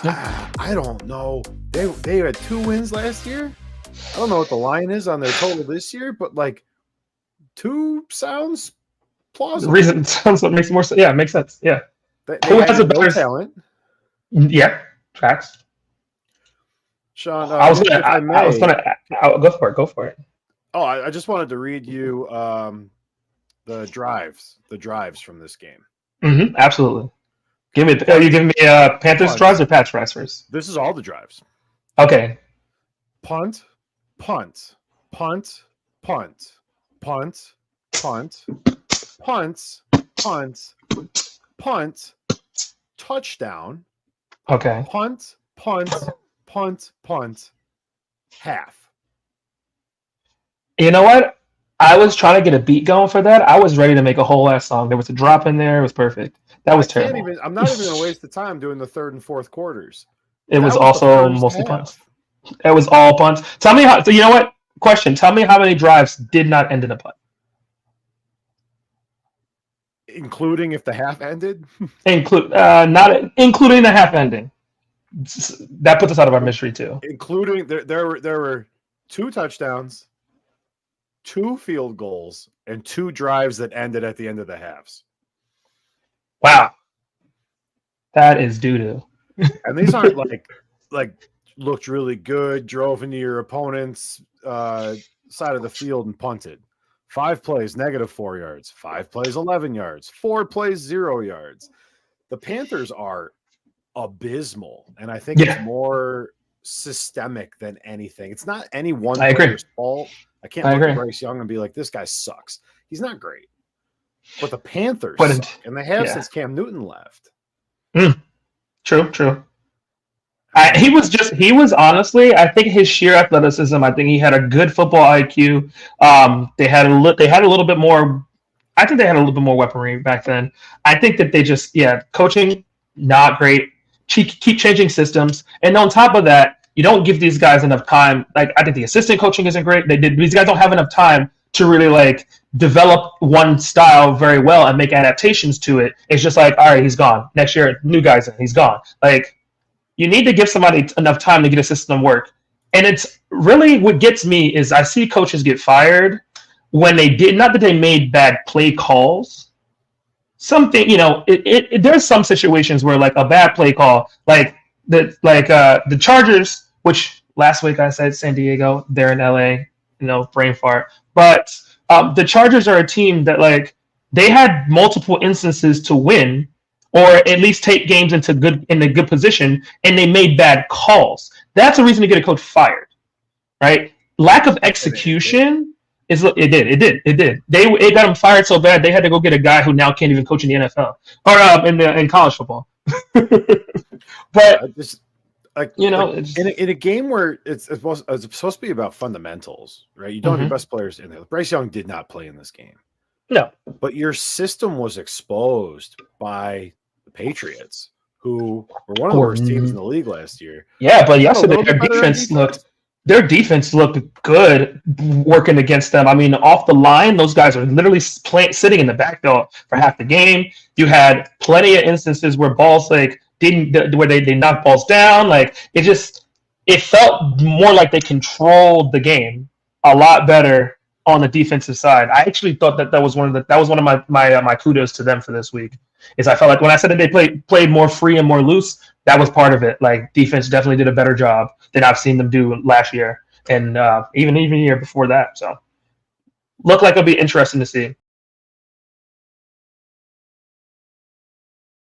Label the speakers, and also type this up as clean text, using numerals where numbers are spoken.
Speaker 1: I don't know. They had 2 wins last year. I don't know what the line is on their total this year, but like 2 sounds plausible.
Speaker 2: The reason sounds what makes more sense. Yeah, it makes sense. Yeah.
Speaker 1: They
Speaker 2: Who has a
Speaker 1: no
Speaker 2: better
Speaker 1: talent?
Speaker 2: Yeah, tracks.
Speaker 1: Sean,
Speaker 2: I was
Speaker 1: if I may,
Speaker 2: go for it.
Speaker 1: Oh, I just wanted to read you the drives from this game.
Speaker 2: Absolutely. Are you giving me Panthers drives or Pats drives first?
Speaker 1: This is all the drives.
Speaker 2: Okay.
Speaker 1: Punt, punt, punt, punt, punt, punt, punt, punt, punt, touchdown.
Speaker 2: Okay.
Speaker 1: Punt, punt, punt, punt, half.
Speaker 2: You know what? I was trying to get a beat going for that. I was ready to make a whole ass song. There was a drop in there. It was perfect. That was terrible.
Speaker 1: I'm not even going to waste the time doing the third and fourth quarters.
Speaker 2: It was also mostly punts. It was all punts. Tell me how. So you know what? Question. Tell me how many drives did not end in a punt.
Speaker 1: Including if the half ended?
Speaker 2: Not including the half ending. That puts us out of our mystery too.
Speaker 1: Including there were 2 touchdowns, 2 field goals, and 2 drives that ended at the end of the halves.
Speaker 2: Wow. That is doo-doo.
Speaker 1: And these aren't like looked really good, drove into your opponent's side of the field and punted. 5 plays, -4 yards. 5 plays, 11 yards. 4 plays, 0 yards. The Panthers are abysmal, and I think it's more systemic than anything. It's not any one player's fault. I can't look at Bryce Young and be like, this guy sucks. He's not great. But the Panthers suck, and they have since Cam Newton left.
Speaker 2: True. He was honestly, I think his sheer athleticism, I think he had a good football IQ. They had a little bit more. I think they had a little bit more weaponry back then. I think that they just, coaching, not great. Keep changing systems. And on top of that, you don't give these guys enough time. Like, I think the assistant coaching isn't great. These guys don't have enough time to really like develop one style very well and make adaptations to it. It's just like, all right, he's gone. Next year, new guy's in, he's gone. Like, you need to give somebody enough time to get a system to work. And it's really what gets me is I see coaches get fired when they did, not that they made bad play calls. Something, there's some situations where like a bad play call, like the Chargers, which last week I said San Diego, they're in LA, brain fart. But the Chargers are a team that like they had multiple instances to win or at least take games in a good position, and they made bad calls. That's a reason to get a coach fired, right? Lack of execution it did. It got him fired so bad they had to go get a guy who now can't even coach in the NFL or in college football. But
Speaker 1: in a game where it's supposed to be about fundamentals, right? You don't have your best players in there. Bryce Young did not play in this game.
Speaker 2: No,
Speaker 1: but your system was exposed by the Patriots, who were one of the worst teams in the league last year.
Speaker 2: Yeah, but yesterday their defense looked good working against them. I mean, off the line, those guys are literally sitting in the backfield for half the game. You had plenty of instances where balls where they knocked balls down. Like it felt more like they controlled the game a lot better on the defensive side. I actually thought that was one of my kudos to them for this week. Is I felt like when I said that they played more free and more loose, that was part of it. Like defense definitely did a better job than I've seen them do last year and even the year before that. So looked like it'll be interesting to see.